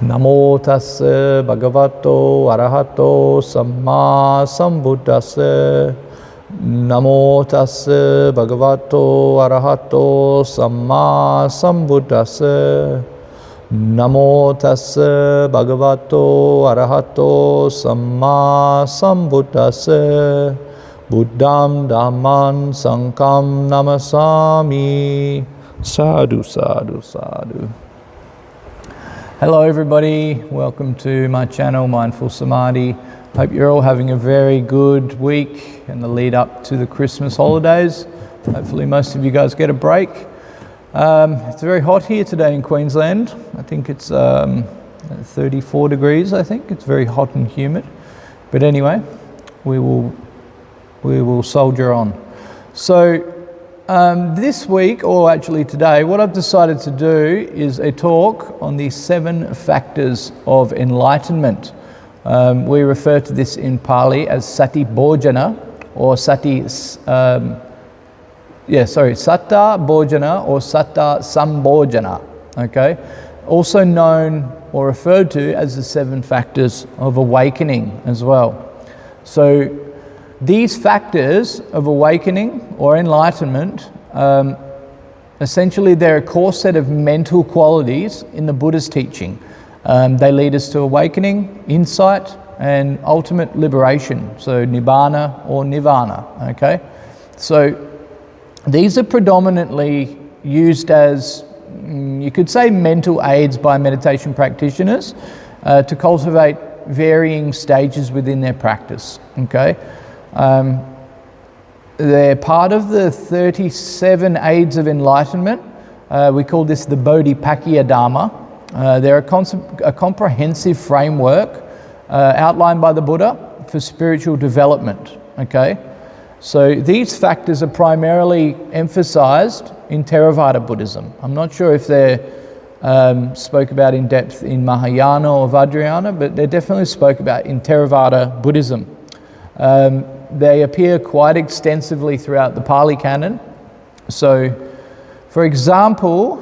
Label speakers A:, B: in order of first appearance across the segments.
A: Namo tassa bhagavato arahato samma sambuddhassa. Namo tassa bhagavato arahato samma sambuddhassa. Namo tassa bhagavato arahato samma sambuddhassa. Buddham Dhamman Sangham Namasami. Sadhu, sadhu, sadhu. Hello everybody, welcome to my channel Mindful Samadhi. Hope you're all having a very good week in the lead up to the Christmas holidays. Hopefully most of you guys get a break. It's very hot here today in Queensland. I think it's 34 degrees, I think. It's very hot and humid. But anyway, we will soldier on. So this week, or actually today, what I've decided to do is a talk on the 7 factors of enlightenment. We refer to this in Pali as Sati bojjhaṅgā, or satta bojjhaṅgā or satta sambojjhaṅgā, okay? Also known or referred to as the 7 factors of awakening as well. So these factors of awakening or enlightenment, essentially they're a core set of mental qualities in the Buddha's teaching. They lead us to awakening, insight, and ultimate liberation, so nibbana or nirvana, okay? So these are predominantly used as, you could say, mental aids by meditation practitioners to cultivate varying stages within their practice, okay? They're part of the 37 aids of enlightenment. We call this the Bodhipakkhya Dharma. They're a comprehensive framework outlined by the Buddha for spiritual development, okay? So these factors are primarily emphasized in Theravada Buddhism. I'm not sure if they're spoke about in depth in Mahayana or Vajrayana, but they're definitely spoke about in Theravada Buddhism. They appear quite extensively throughout the Pali Canon. So, for example,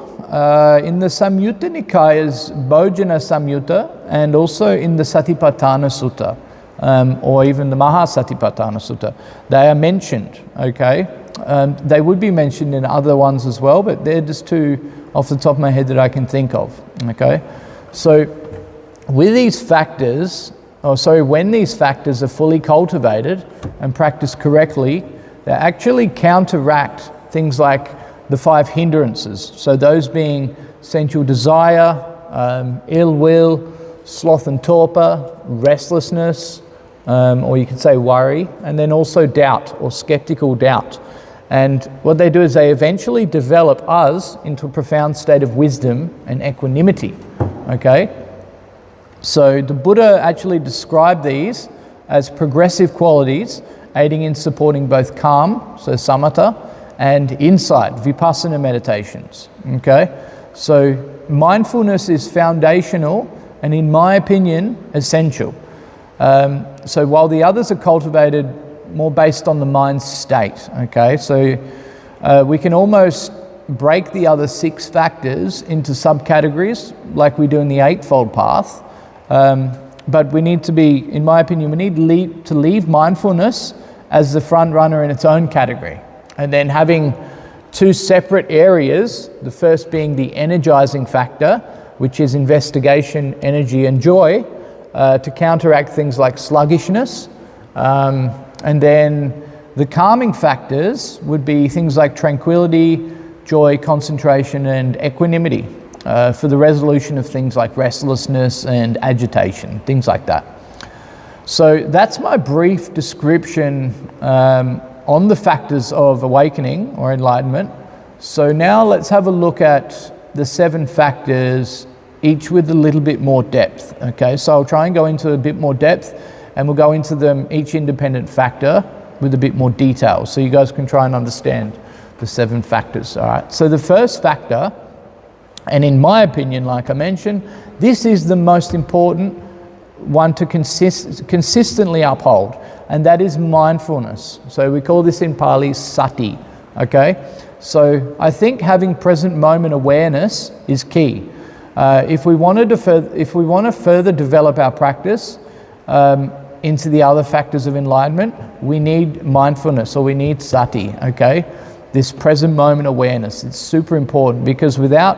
A: in the Samyutta Nikaya's Bojjhana Samyutta and also in the Satipatthana Sutta, or even the Mahasatipatthana Sutta, they are mentioned, okay? They would be mentioned in other ones as well, but they're just 2 off the top of my head that I can think of, okay? So, with these factors, when these factors are fully cultivated and practiced correctly, they actually counteract things like the 5 hindrances. So those being sensual desire, ill will, sloth and torpor, restlessness, or you could say worry, and then also doubt or skeptical doubt. And what they do is they eventually develop us into a profound state of wisdom and equanimity, okay? So the Buddha actually described these as progressive qualities, aiding in supporting both calm, so samatha, and insight, vipassana meditations, okay? So mindfulness is foundational and, in my opinion, essential. So while the others are cultivated more based on the mind's state, okay? So we can almost break the other 6 factors into subcategories like we do in the Eightfold Path. But we need to be, in my opinion, we need to leave mindfulness as the front runner in its own category. And then having 2 separate areas, the first being the energizing factor, which is investigation, energy, and joy, to counteract things like sluggishness. And then the calming factors would be things like tranquility, joy, concentration, and equanimity. For the resolution of things like restlessness and agitation, things like that. So that's my brief description on the factors of awakening or enlightenment. So now let's have a look at the 7 factors, each with a little bit more depth, okay? So I'll try and go into a bit more depth, and we'll go into them, each independent factor, with a bit more detail, so you guys can try and understand the 7 factors, all right? So the first factor, and in my opinion, like I mentioned, this is the most important one to consistently uphold, and that is mindfulness. So we call this in Pali Sati, okay? So I think having present moment awareness is key. If we want to further develop our practice into the other factors of enlightenment, we need mindfulness, or we need sati, okay? This present moment awareness. It's super important, because without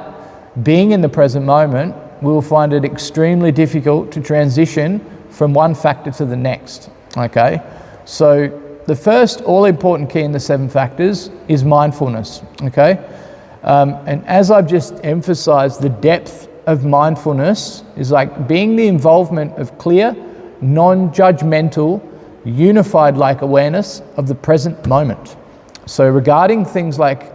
A: being in the present moment, we will find it extremely difficult to transition from one factor to the next, okay? So the first all-important key in the 7 factors is mindfulness, okay? And as I've just emphasized, the depth of mindfulness is like being the involvement of clear, non-judgmental, unified-like awareness of the present moment. So regarding things like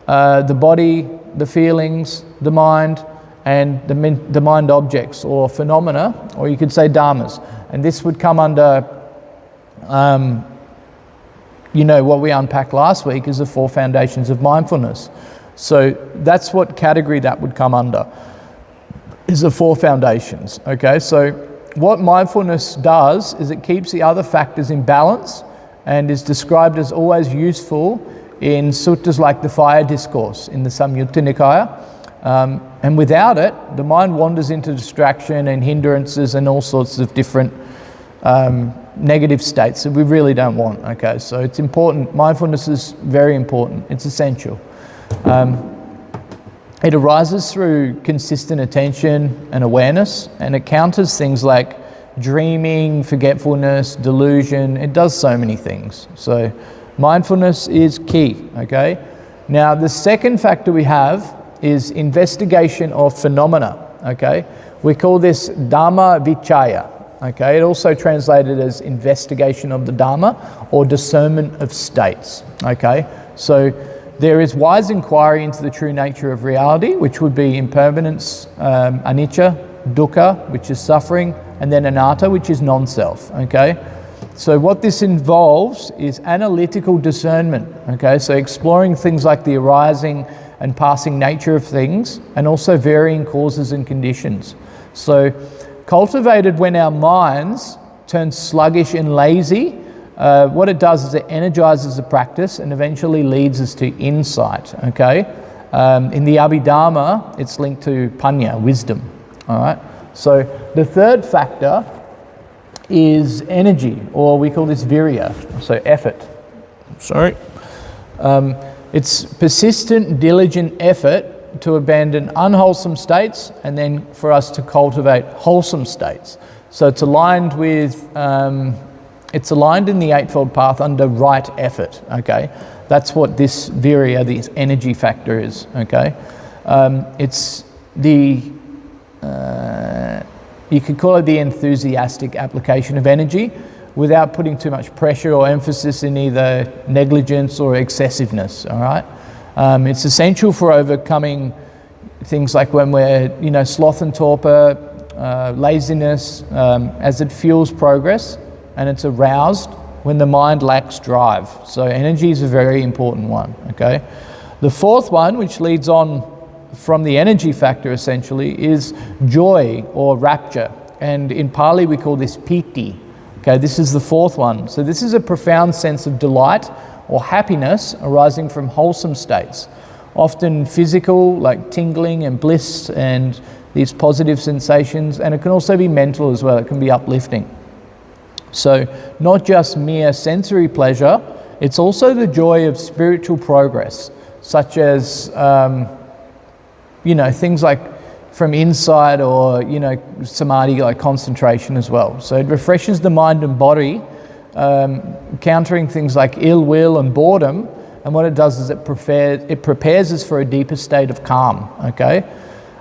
A: the body, the feelings, the mind, and the mind objects or phenomena, or you could say dharmas. And this would come under, what we unpacked last week is the 4 foundations of mindfulness. So that's what category that would come under, is the 4 foundations, okay? So what mindfulness does is it keeps the other factors in balance and is described as always useful in suttas like the fire discourse in the Samyutta Nikaya. And without it, the mind wanders into distraction and hindrances and all sorts of different negative states that we really don't want, okay? So it's important. Mindfulness is very important. It's essential. It arises through consistent attention and awareness, and it counters things like dreaming, forgetfulness, delusion. It does so many things. So mindfulness is key, okay? Now, the second factor we have is investigation of phenomena, okay? We call this Dhamma Vichaya, okay? It also translated as investigation of the Dhamma or discernment of states, okay? So there is wise inquiry into the true nature of reality, which would be impermanence, anicca, dukkha, which is suffering, and then anatta, which is non-self, okay? So what this involves is analytical discernment, okay? So exploring things like the arising and passing nature of things, and also varying causes and conditions. So cultivated when our minds turn sluggish and lazy, what it does is it energizes the practice and eventually leads us to insight, okay? In the Abhidharma, it's linked to panya, wisdom, all right? So the third factor is energy, or we call this Viriya, so effort. It's persistent, diligent effort to abandon unwholesome states and then for us to cultivate wholesome states. So it's aligned with, it's aligned in the Eightfold Path under right effort, okay? That's what this Viriya, this energy factor is, okay? It's the, you could call it the enthusiastic application of energy without putting too much pressure or emphasis in either negligence or excessiveness, all right? It's essential for overcoming things like when we're, sloth and torpor, laziness, as it fuels progress, and it's aroused when the mind lacks drive. So energy is a very important one, okay? The fourth one, which leads on from the energy factor essentially, is joy or rapture. And in Pali we call this piti. Okay, this is the fourth one. So this is a profound sense of delight or happiness arising from wholesome states, often physical, like tingling and bliss and these positive sensations, and it can also be mental as well. It can be uplifting. So not just mere sensory pleasure, it's also the joy of spiritual progress, such as things like from inside or, samadhi, like concentration as well. So it refreshes the mind and body, countering things like ill will and boredom. And what it does is it prepares us for a deeper state of calm, okay?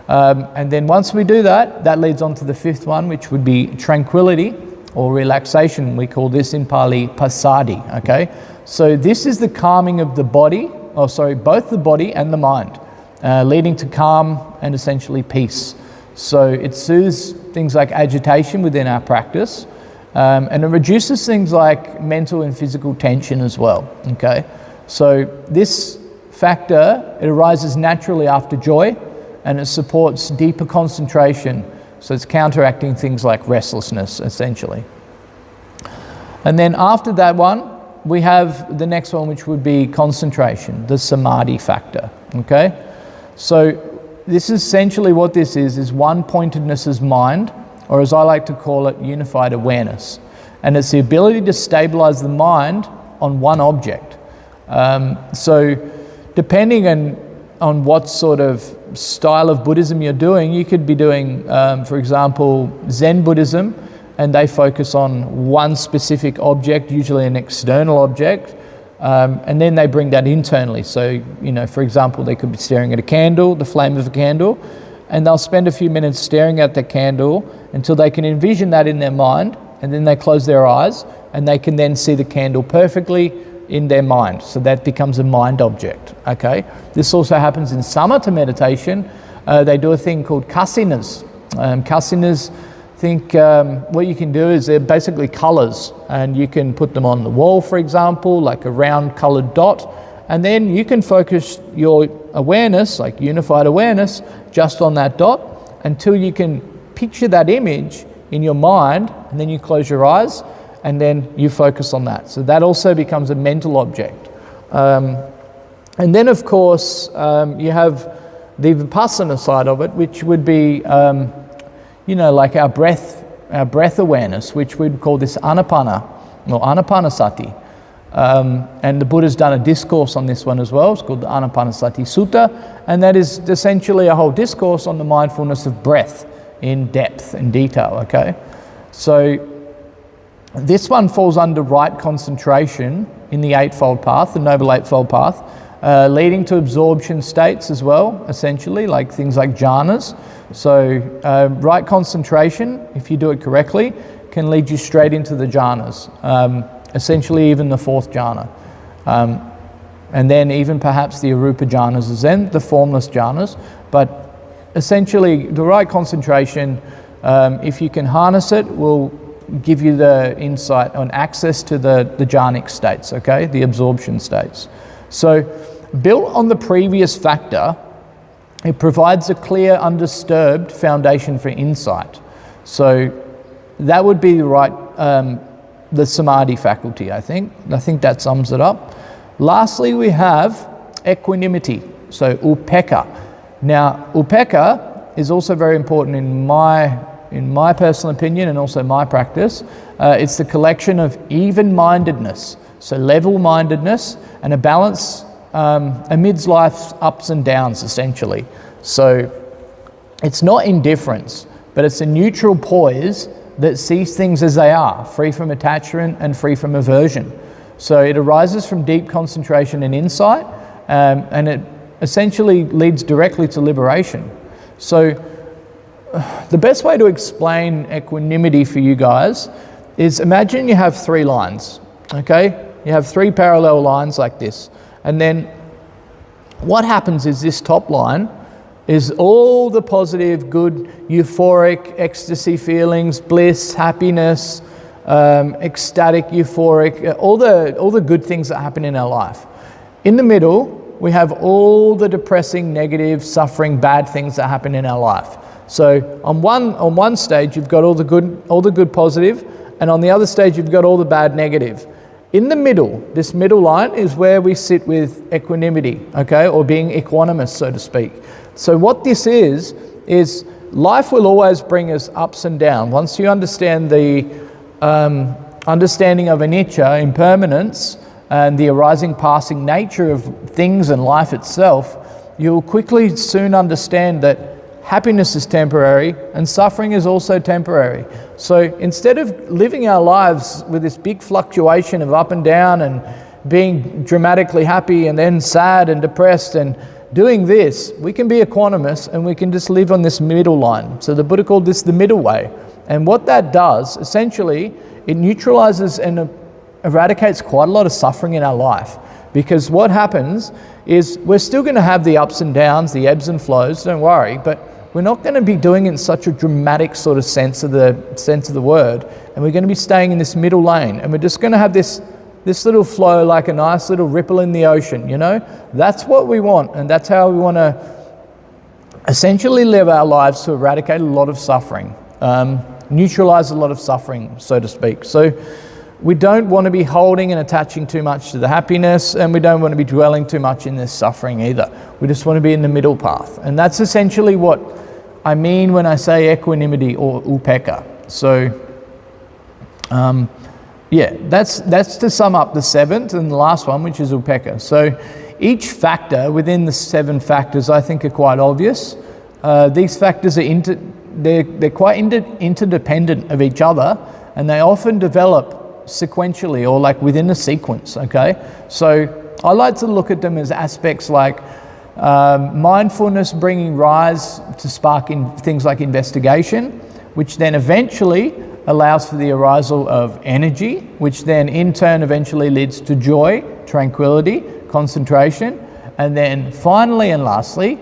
A: And then once we do that, that leads on to the fifth one, which would be tranquility or relaxation. We call this in Pali passaddhi, okay? So this is the calming of the body, both the body and the mind, leading to calm and essentially peace. So it soothes things like agitation within our practice, and it reduces things like mental and physical tension as well, okay? So this factor, it arises naturally after joy, and it supports deeper concentration. So it's counteracting things like restlessness, essentially. And then after that one, we have the next one, which would be concentration, the samadhi factor, okay? So this is essentially what this is one-pointedness as mind, or as I like to call it, unified awareness. And it's the ability to stabilize the mind on one object. So depending on what sort of style of Buddhism you're doing, you could be doing, for example, Zen Buddhism, and they focus on one specific object, usually an external object, and then they bring that internally. So, for example, they could be staring at a candle, the flame of a candle, and they'll spend a few minutes staring at the candle until they can envision that in their mind, and then they close their eyes, and they can then see the candle perfectly in their mind. So that becomes a mind object, okay? This also happens in samatha meditation. They do a thing called kasinas. Kasinas, what you can do is they're basically colors, and you can put them on the wall, for example, like a round colored dot, and then you can focus your awareness, like unified awareness, just on that dot until you can picture that image in your mind, and then you close your eyes and then you focus on that. So that also becomes a mental object. And then of course you have the Vipassana side of it, which would be like our breath awareness, which we'd call this anapana, or anapanasati. And the Buddha's done a discourse on this one as well. It's called the Anapanasati Sutta, and that is essentially a whole discourse on the mindfulness of breath in depth and detail, okay? So this one falls under right concentration in the Eightfold Path, the Noble Eightfold Path, leading to absorption states as well, essentially, like things like jhanas. So right concentration, if you do it correctly, can lead you straight into the jhanas, essentially even the fourth jhana. And then even perhaps the arupa jhanas, then the formless jhanas. But essentially the right concentration, if you can harness it, will give you the insight on access to the jhanic states, okay, the absorption states. So built on the previous factor, it provides a clear, undisturbed foundation for insight. So that would be the Samadhi faculty, I think. I think that sums it up. Lastly, we have equanimity, so Upekkha. Now, Upekkha is also very important in my personal opinion and also my practice. It's the collection of even-mindedness, so level-mindedness and a balance amidst life's ups and downs, essentially. So it's not indifference, but it's a neutral poise that sees things as they are, free from attachment and free from aversion. So it arises from deep concentration and insight, and it essentially leads directly to liberation. So the best way to explain equanimity for you guys is imagine you have three lines, okay? You have three parallel lines like this. And then what happens is this top line is all the positive, good, euphoric, ecstasy feelings, bliss, happiness, ecstatic, euphoric, all the good things that happen in our life. In the middle, we have all the depressing, negative, suffering, bad things that happen in our life. So on one stage, you've got all the good positive, and on the other stage, you've got all the bad negative. In the middle, this middle line is where we sit with equanimity, okay, or being equanimous, so to speak. So what this is life will always bring us ups and downs. Once you understand the understanding of anicca, impermanence, and the arising, passing nature of things and life itself, you'll quickly soon understand that happiness is temporary and suffering is also temporary. So instead of living our lives with this big fluctuation of up and down and being dramatically happy and then sad and depressed and doing this, we can be equanimous and we can just live on this middle line. So the Buddha called this the middle way. And what that does, essentially, it neutralizes and eradicates quite a lot of suffering in our life. Because what happens is we're still going to have the ups and downs, the ebbs and flows, don't worry, but we're not going to be doing it in such a dramatic sort of sense of the word, and we're going to be staying in this middle lane, and we're just going to have this little flow like a nice little ripple in the ocean, you know? That's what we want, and that's how we want to essentially live our lives, to eradicate a lot of suffering, neutralize a lot of suffering, so to speak. So we don't want to be holding and attaching too much to the happiness, and we don't want to be dwelling too much in this suffering either. We just want to be in the middle path. And that's essentially what I mean when I say equanimity or upekkha. So, yeah, that's to sum up the seventh and the last one, which is upekkha. So each factor within the 7 factors I think are quite obvious. These factors are they're quite interdependent of each other, and they often develop sequentially or like within a sequence, okay? So I like to look at them as aspects like mindfulness bringing rise to spark in things like investigation, which then eventually allows for the arisal of energy, which then in turn eventually leads to joy, tranquility, concentration, and then finally and lastly,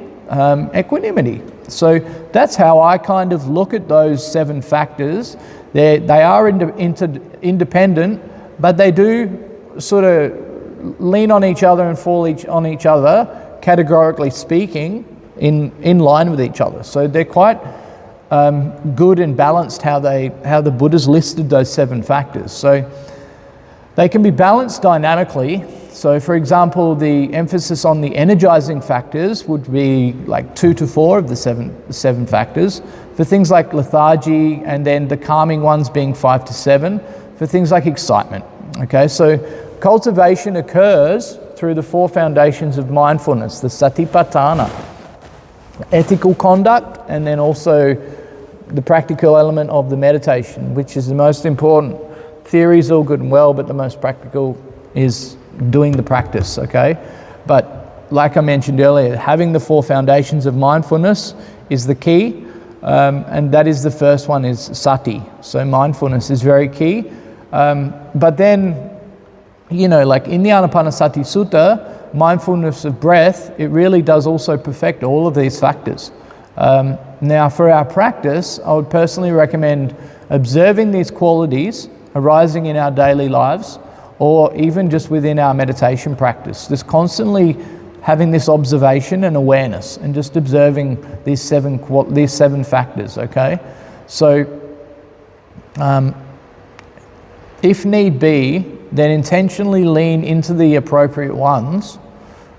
A: equanimity. So that's how I kind of look at those 7 factors. They are independent, but they do sort of lean on each other and fall on each other, categorically speaking, in line with each other. So they're quite good and balanced how the Buddha's listed those 7 factors. So they can be balanced dynamically. So for example, the emphasis on the energizing factors would be like 2 to 4 of the seven factors. For things like lethargy, and then the calming ones being 5 to 7. For things like excitement. Okay, so cultivation occurs through the 4 foundations of mindfulness, the satipatthana, ethical conduct, and then also the practical element of the meditation, which is the most important. Theory is all good and well, but the most practical is doing the practice, okay? But like I mentioned earlier, having the 4 foundations of mindfulness is the key, and that is the first one, is Sati. So mindfulness is very key. But then, you know, like in the Anapanasati Sutta, mindfulness of breath, it really does also perfect all of these factors. Now for our practice, I would personally recommend observing these qualities arising in our daily lives, or even just within our meditation practice. Just constantly having this observation and awareness, and just observing these 7 factors, okay? So, if need be, then intentionally lean into the appropriate ones.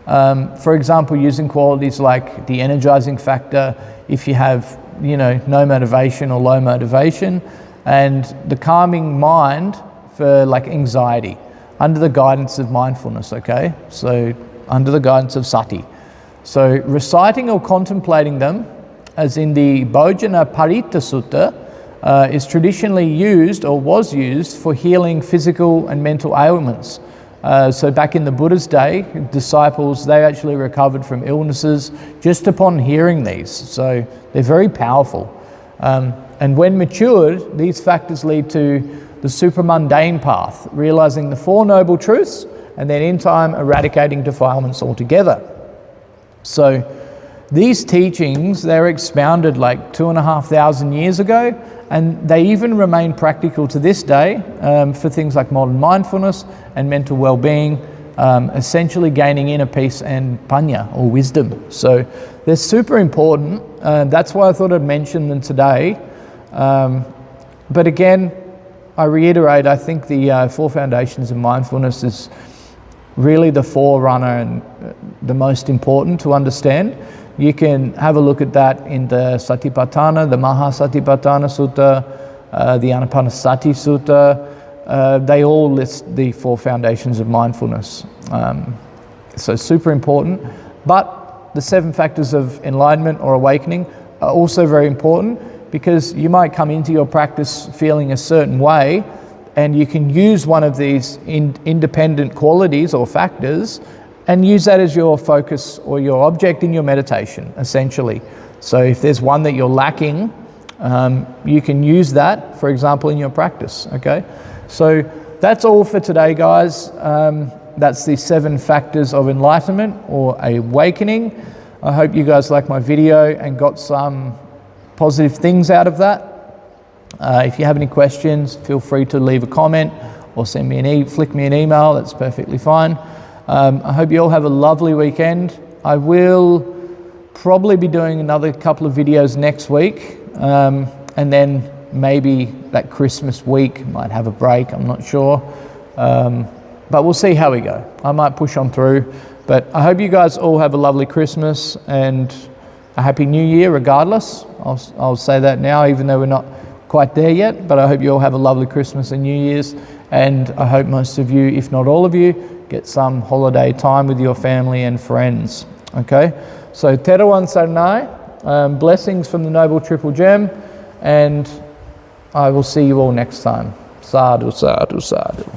A: For example, using qualities like the energizing factor, if you have, you know, no motivation or low motivation, and the calming mind for like anxiety, under the guidance of mindfulness, okay? So under the guidance of Sati. So reciting or contemplating them, as in the Bojjhaṅgā Sutta, is traditionally used or was used for healing physical and mental ailments. So back in the Buddha's day, disciples, they actually recovered from illnesses just upon hearing these. So they're very powerful. And when matured, these factors lead to the supramundane path, realizing the 4 noble truths, and then in time eradicating defilements altogether. So these teachings, they're expounded like 2,500 years ago, and they even remain practical to this day for things like modern mindfulness and mental well-being, essentially gaining inner peace and panya, or wisdom. So they're super important. That's why I thought I'd mention them today. But again, I reiterate, I think the 4 foundations of mindfulness is really the forerunner and the most important to understand. You can have a look at that in the Satipatthana, the Mahasatipatthana Sutta, the Anapanasati Sutta. They all list the 4 foundations of mindfulness. So super important. But the 7 factors of enlightenment or awakening are also very important, because you might come into your practice feeling a certain way, and you can use one of these independent qualities or factors and use that as your focus or your object in your meditation, essentially. So if there's one that you're lacking, you can use that, for example, in your practice, okay? So that's all for today, guys. That's the 7 factors of enlightenment or awakening. I hope you guys liked my video and got some positive things out of that. If you have any questions, feel free to leave a comment or send me flick me an email. That's perfectly fine. I hope you all have a lovely weekend. I will probably be doing another couple of videos next week, and then maybe that Christmas week might have a break, I'm not sure. But we'll see how we go. I might push on through. But I hope you guys all have a lovely Christmas and a happy New Year regardless. I'll say that now, even though we're not quite there yet, but I hope you all have a lovely Christmas and New Year's, and I hope most of you, if not all of you, get some holiday time with your family and friends. Okay, so te rawan saranai, blessings from the Noble Triple Gem, and I will see you all next time. Sadhu, sadhu, sadhu.